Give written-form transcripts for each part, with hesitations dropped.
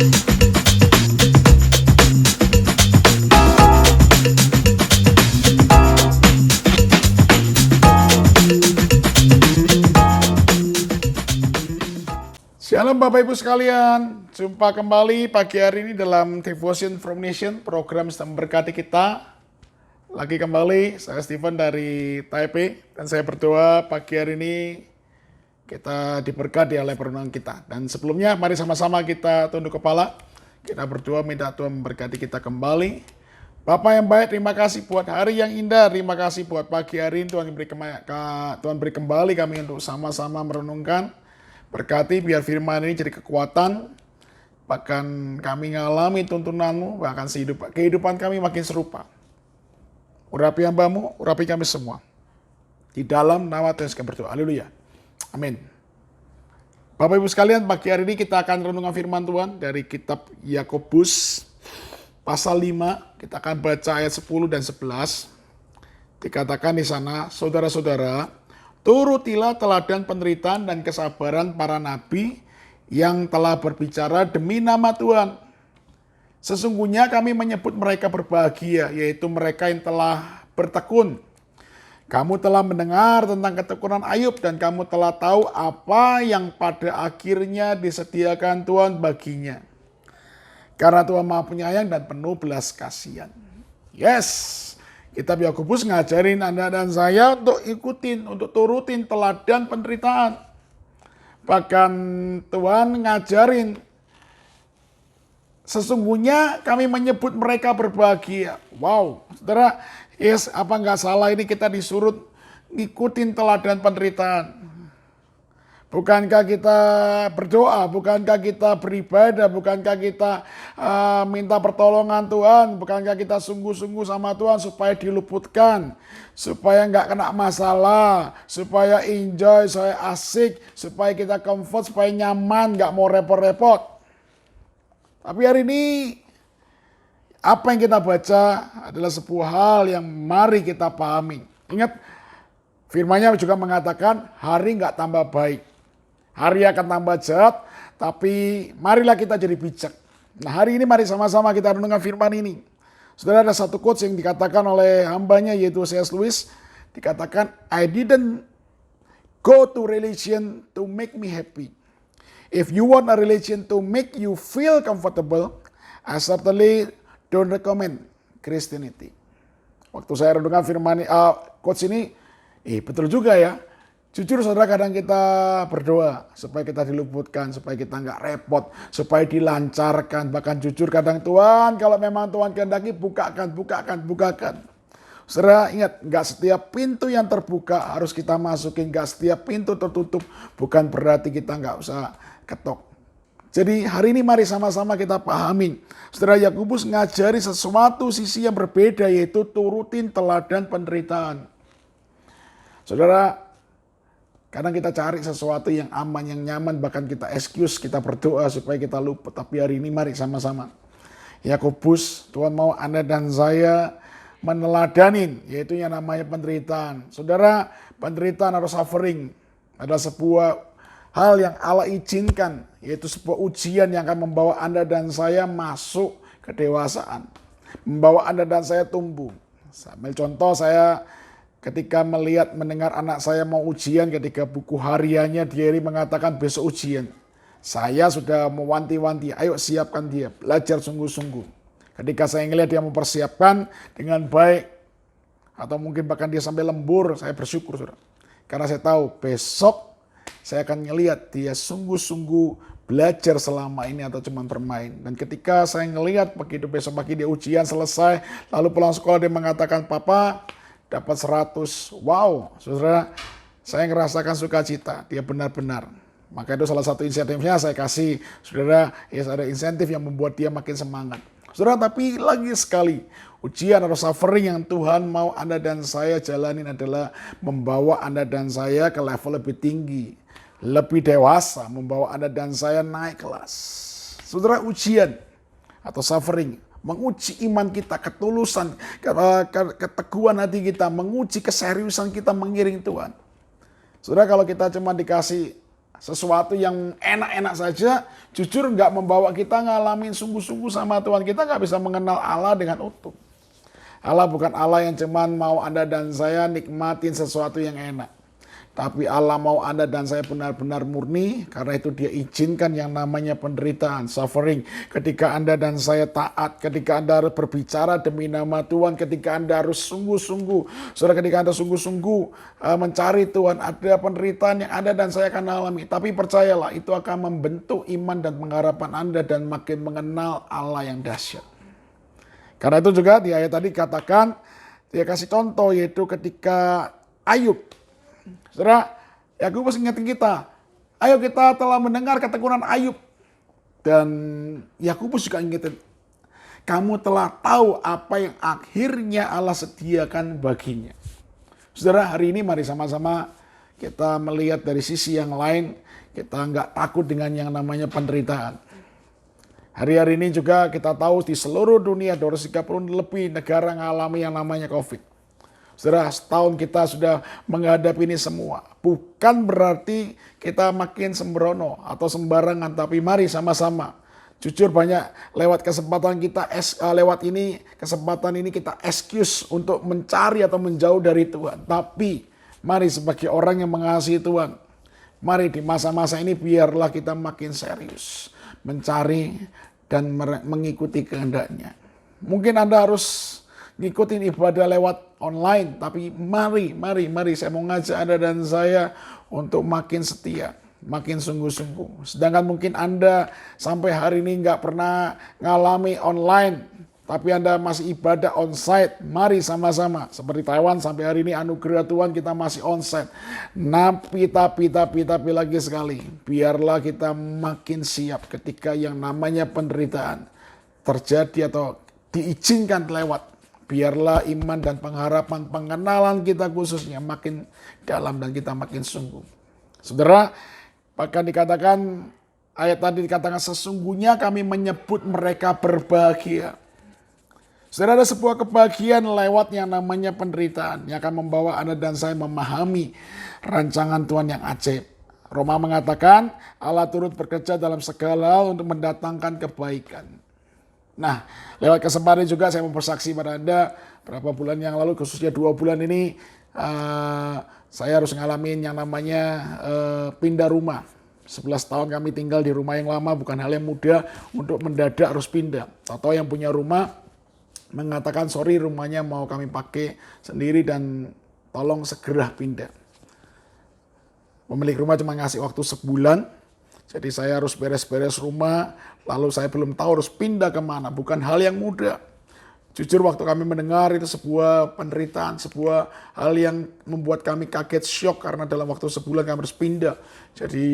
Shalom Bapak Ibu sekalian, jumpa kembali pagi hari ini dalam Devotion from Nation, program sedang memberkati kita. Lagi kembali, saya Steven dari Taipei, dan saya berdoa pagi hari ini kita diberkati oleh perenungan kita. Dan sebelumnya, mari sama-sama kita tunduk kepala, kita berdoa minta Tuhan memberkati kita kembali. Bapak yang baik, terima kasih buat hari yang indah, terima kasih buat pagi hari ini, Tuhan beri kembali kami untuk sama-sama merenungkan. Berkati biar firman ini jadi kekuatan, bahkan kami ngalami tuntunan-Mu, bahkan kehidupan kami makin serupa. Urapi hamba-Mu, urapi kami semua. Di dalam nama Tuhan kami berdoa. Haleluya. Amin. Bapak Ibu sekalian, pagi hari ini kita akan renungan firman Tuhan dari kitab Yakobus pasal 5. Kita akan baca ayat 10 dan 11. Dikatakan di sana, saudara-saudara, turutilah teladan penderitaan dan kesabaran para nabi yang telah berbicara demi nama Tuhan. Sesungguhnya kami menyebut mereka berbahagia, yaitu mereka yang telah bertekun. Kamu telah mendengar tentang ketekunan Ayub dan kamu telah tahu apa yang pada akhirnya disediakan Tuhan baginya. Karena Tuhan Maha Penyayang dan penuh belas kasihan. Yes. Kitab Yakobus ngajarin Anda dan saya untuk untuk turutin teladan penderitaan. Bahkan Tuhan ngajarin, sesungguhnya kami menyebut mereka berbahagia. Wow, saudara, yes, apa nggak salah ini kita disuruh ngikutin teladan penderitaan. Bukankah kita berdoa, bukankah kita beribadah, bukankah kita minta pertolongan Tuhan, bukankah kita sungguh-sungguh sama Tuhan supaya diluputkan, supaya nggak kena masalah, supaya enjoy, supaya asik, supaya kita comfort, supaya nyaman, nggak mau repot-repot. Tapi hari ini apa yang kita baca adalah sebuah hal yang mari kita pahami. Ingat, firman-Nya juga mengatakan hari nggak tambah baik. Hari akan tambah jahat, tapi marilah kita jadi bijak. Nah, hari ini mari sama-sama kita renungkan firman ini. Saudara, ada satu quotes yang dikatakan oleh hambanya yaitu C.S. Lewis. Dikatakan, I didn't go to religion to make me happy. If you want a religion to make you feel comfortable, I certainly don't recommend Christianity. Waktu saya renungkan firman quotes ini, betul juga ya. Jujur saudara, kadang kita berdoa supaya kita diluputkan, supaya kita nggak repot, supaya dilancarkan. Bahkan jujur kadang Tuhan, kalau memang Tuhan kehendaki bukakan. Saudara ingat, nggak setiap pintu yang terbuka harus kita masukin, nggak setiap pintu tertutup bukan berarti kita nggak usah ketok. Jadi hari ini mari sama-sama kita pahami. Saudara, Yakobus ngajari sesuatu sisi yang berbeda, yaitu turutin teladan penderitaan. Saudara, kadang kita cari sesuatu yang aman, yang nyaman, bahkan kita excuse, kita berdoa supaya kita luput. Tapi hari ini mari sama-sama. Yakobus, Tuhan mau Anda dan saya meneladanin, yaitu yang namanya penderitaan. Saudara, penderitaan atau suffering adalah sebuah hal yang Allah izinkan, yaitu sebuah ujian yang akan membawa Anda dan saya masuk kedewasaan. Membawa Anda dan saya tumbuh. Sambil contoh, saya ketika mendengar anak saya mau ujian, ketika buku hariannya diary mengatakan besok ujian, saya sudah mewanti-wanti, ayo siapkan dia, belajar sungguh-sungguh. Ketika saya ngelihat dia mempersiapkan dengan baik, atau mungkin bahkan dia sampai lembur, saya bersyukur, saudara. Karena saya tahu besok saya akan ngelihat dia sungguh-sungguh belajar selama ini atau cuma bermain. Dan ketika saya ngelihat begitu besok pagi dia ujian selesai, lalu pulang sekolah dia mengatakan, Papa, dapat 100. Wow, saudara, saya ngerasakan sukacita. Dia benar-benar. Maka itu salah satu insentifnya saya kasih. Saudara, ada insentif yang membuat dia makin semangat. Saudara, tapi lagi sekali, ujian atau suffering yang Tuhan mau Anda dan saya jalanin adalah membawa Anda dan saya ke level lebih tinggi, lebih dewasa, membawa Anda dan saya naik kelas. Saudara, ujian atau suffering menguji iman kita, ketulusan, keteguhan hati kita, menguji keseriusan kita mengiring Tuhan. Saudara, kalau kita cuma dikasih sesuatu yang enak-enak saja, jujur nggak membawa kita ngalamin sungguh-sungguh sama Tuhan. Kita nggak bisa mengenal Allah dengan utuh. Allah bukan Allah yang cuman mau Anda dan saya nikmatin sesuatu yang enak. Tapi Allah mau Anda dan saya benar-benar murni, karena itu Dia izinkan yang namanya penderitaan, suffering. Ketika Anda dan saya taat, ketika Anda harus berbicara demi nama Tuhan, ketika Anda harus sungguh-sungguh. Saudara, ketika Anda sungguh-sungguh mencari Tuhan, ada penderitaan yang Anda dan saya akan alami. Tapi percayalah, itu akan membentuk iman dan pengharapan Anda dan makin mengenal Allah yang dahsyat. Karena itu juga di ayat tadi katakan, Dia kasih contoh, yaitu ketika Ayub. Saudara, Yakobus ingetin kita, ayo kita telah mendengar ketekunan Ayub. Dan Yakobus juga ingetin, kamu telah tahu apa yang akhirnya Allah sediakan baginya. Saudara, hari ini mari sama-sama kita melihat dari sisi yang lain, kita nggak takut dengan yang namanya penderitaan. Hari-hari ini juga kita tahu di seluruh dunia 230 lebih negara mengalami yang namanya COVID. Saudara, setahun kita sudah menghadapi ini semua. Bukan berarti kita makin sembrono atau sembarangan, tapi mari sama-sama. Jujur banyak lewat kesempatan kita, kesempatan ini kita excuse untuk mencari atau menjauh dari Tuhan. Tapi mari sebagai orang yang mengasihi Tuhan, mari di masa-masa ini biarlah kita makin serius mencari dan mengikuti kehendaknya. Mungkin Anda harus ngikutin ibadah lewat online, tapi mari saya mau ngajak Anda dan saya untuk makin setia, makin sungguh-sungguh. Sedangkan mungkin Anda sampai hari ini nggak pernah ngalami online, tapi Anda masih ibadah onsite. Mari sama-sama, seperti Taiwan sampai hari ini anugerah Tuhan kita masih onsite. Tapi lagi sekali, biarlah kita makin siap ketika yang namanya penderitaan terjadi atau diizinkan lewat. Biarlah iman dan pengharapan, pengenalan kita khususnya makin dalam dan kita makin sungguh. Saudara, bahkan dikatakan, ayat tadi dikatakan sesungguhnya kami menyebut mereka berbahagia. Saudara, ada sebuah kebahagiaan lewat yang namanya penderitaan yang akan membawa Anda dan saya memahami rancangan Tuhan yang ajaib. Roma mengatakan Allah turut bekerja dalam segala hal untuk mendatangkan kebaikan. Nah, lewat kesempatan juga saya mempersaksi pada Anda, berapa bulan yang lalu, khususnya 2 bulan ini, saya harus ngalamin yang namanya pindah rumah. 11 tahun kami tinggal di rumah yang lama, bukan hal yang mudah untuk mendadak harus pindah. Atau yang punya rumah mengatakan, sorry rumahnya mau kami pakai sendiri dan tolong segera pindah. Pemilik rumah cuma ngasih waktu sebulan, jadi saya harus beres-beres rumah, lalu saya belum tahu harus pindah kemana. Bukan hal yang mudah. Jujur waktu kami mendengar itu sebuah penderitaan, sebuah hal yang membuat kami kaget, syok karena dalam waktu sebulan kami harus pindah. Jadi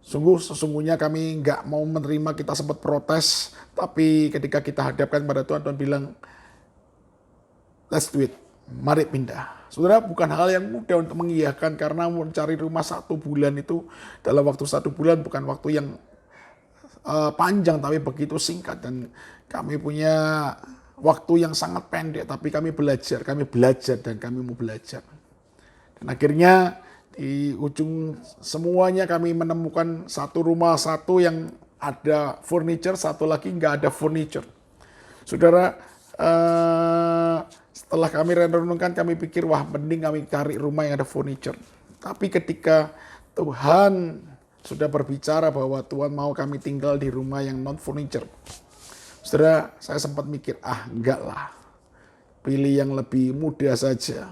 sesungguhnya kami nggak mau menerima, kita sempat protes. Tapi ketika kita hadapkan pada Tuhan, Tuhan bilang, let's do it, mari pindah. Saudara, bukan hal yang mudah untuk mengiyakan karena mencari rumah 1 bulan itu dalam waktu 1 bulan bukan waktu yang panjang tapi begitu singkat, dan kami punya waktu yang sangat pendek tapi kami belajar dan kami mau belajar. Dan akhirnya di ujung semuanya kami menemukan 1 rumah, 1 yang ada furniture, 1 lagi nggak ada furniture. Saudara, setelah kami renungkan, kami pikir, wah mending kami cari rumah yang ada furniture. Tapi ketika Tuhan sudah berbicara bahwa Tuhan mau kami tinggal di rumah yang non furniture, saudara, saya sempat mikir, enggak lah, pilih yang lebih mudah saja,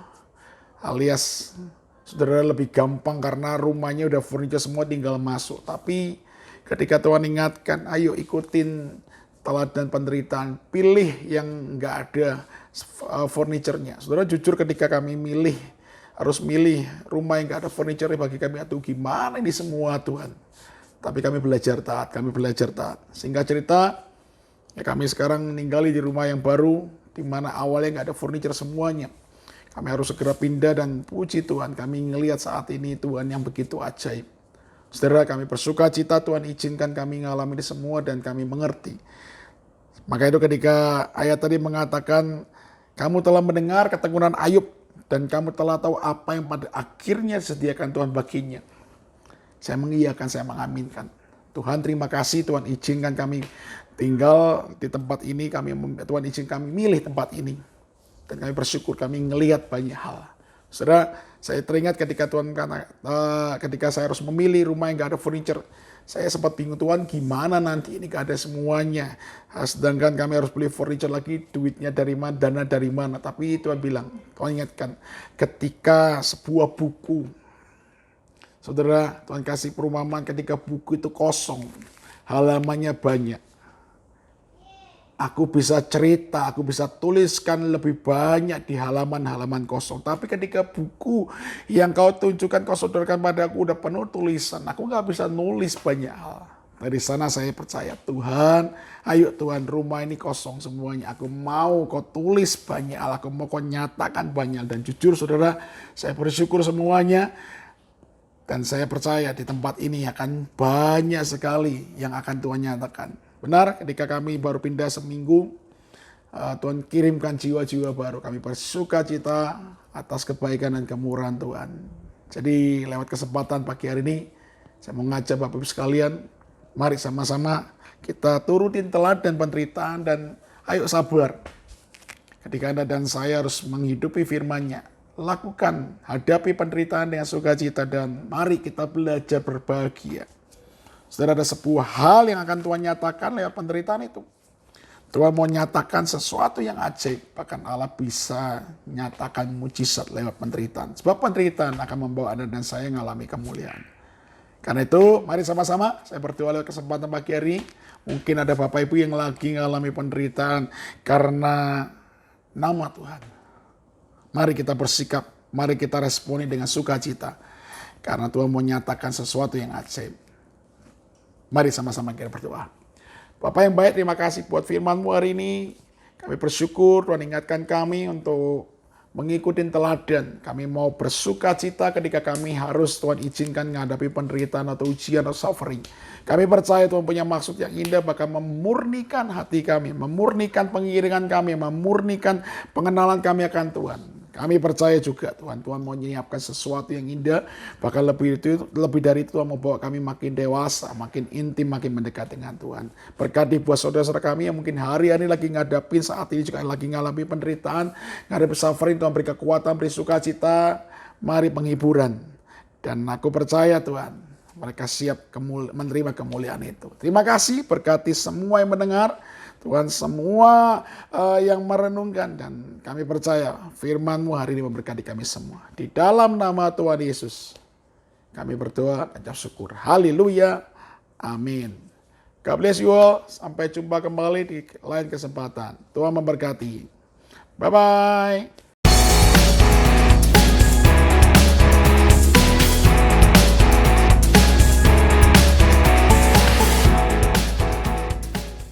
alias saudara lebih gampang karena rumahnya udah furniture semua, tinggal masuk. Tapi ketika Tuhan ingatkan, ayo ikutin teladan penderitaan, pilih yang nggak ada furniture-nya. Saudara, jujur ketika kami harus milih rumah yang nggak ada furniture, bagi kami, aduh gimana ini semua Tuhan. Tapi kami belajar taat. Singkat cerita, ya kami sekarang ninggali di rumah yang baru, di mana awalnya nggak ada furniture semuanya. Kami harus segera pindah dan puji Tuhan, kami ngelihat saat ini Tuhan yang begitu ajaib. Saudara, kami bersuka cita Tuhan izinkan kami mengalami ini semua dan kami mengerti. Maka itu ketika ayat tadi mengatakan, kamu telah mendengar ketekunan Ayub dan kamu telah tahu apa yang pada akhirnya disediakan Tuhan baginya. Saya mengiyakan, saya mengaminkan. Tuhan terima kasih, Tuhan izinkan kami tinggal di tempat ini, Tuhan izin kami milih tempat ini. Dan kami bersyukur, kami ngelihat banyak hal. Saudara, saya teringat ketika saya harus memilih rumah yang gak ada furniture. Saya sempat bingung, Tuhan gimana nanti ini gak ada semuanya. Sedangkan kami harus beli furniture lagi, duitnya dari mana, dana dari mana. Tapi Tuhan bilang, Tuhan ingatkan, ketika sebuah buku, saudara, Tuhan kasih perumpamaan ketika buku itu kosong, halamannya banyak. Aku bisa cerita, aku bisa tuliskan lebih banyak di halaman-halaman kosong. Tapi ketika buku yang kau tunjukkan, kau sodorkan padaku udah penuh tulisan, aku gak bisa nulis banyak hal. Dari sana saya percaya, Tuhan, ayo Tuhan, rumah ini kosong semuanya. Aku mau kau tulis banyak hal, aku mau kau nyatakan banyak hal. Dan jujur saudara, saya bersyukur semuanya. Dan saya percaya di tempat ini akan banyak sekali yang akan Tuhan nyatakan. Benar, ketika kami baru pindah seminggu, Tuhan kirimkan jiwa-jiwa baru. Kami bersuka cita atas kebaikan dan kemurahan Tuhan. Jadi lewat kesempatan pagi hari ini, saya mau ngajak Bapak Ibu sekalian, mari sama-sama kita turutin teladan penderitaan dan ayo sabar. Ketika Anda dan saya harus menghidupi firman-Nya, lakukan, hadapi penderitaan dengan sukacita dan mari kita belajar berbahagia. Saudara, ada sebuah hal yang akan Tuhan nyatakan lewat penderitaan itu. Tuhan mau nyatakan sesuatu yang ajaib. Bahkan Allah bisa nyatakan mujizat lewat penderitaan. Sebab penderitaan akan membawa Anda dan saya mengalami kemuliaan. Karena itu, mari sama-sama saya berdoa lewat kesempatan pagi hari. Mungkin ada Bapak Ibu yang lagi mengalami penderitaan karena nama Tuhan. Mari kita bersikap, mari kita responi dengan sukacita. Karena Tuhan mau nyatakan sesuatu yang ajaib. Mari sama-sama kita berdoa. Bapak yang baik, terima kasih buat firman-Mu hari ini. Kami bersyukur Tuhan ingatkan kami untuk mengikuti teladan. Kami mau bersuka cita ketika kami harus Tuhan izinkan menghadapi penderitaan atau ujian atau suffering. Kami percaya Tuhan punya maksud yang indah, bahkan memurnikan hati kami, memurnikan pengiringan kami, memurnikan pengenalan kami akan Tuhan. Kami percaya juga Tuhan mau menyiapkan sesuatu yang indah, bahkan lebih dari itu Tuhan mau bawa kami makin dewasa, makin intim, makin mendekat dengan Tuhan. Berkati buat saudara-saudara kami yang mungkin hari-hari lagi ngadapin, saat ini juga lagi ngalami penderitaan, ngadapin suffering, Tuhan beri kekuatan, beri sukacita, mari penghiburan. Dan aku percaya Tuhan, mereka siap menerima kemuliaan itu. Terima kasih, berkati semua yang mendengar, Tuhan semua yang merenungkan, dan kami percaya firman-Mu hari ini memberkati kami semua. Di dalam nama Tuhan Yesus kami berdoa dan syukur. Haleluya. Amin. God bless you all. Sampai jumpa kembali di lain kesempatan. Tuhan memberkati. Bye-bye.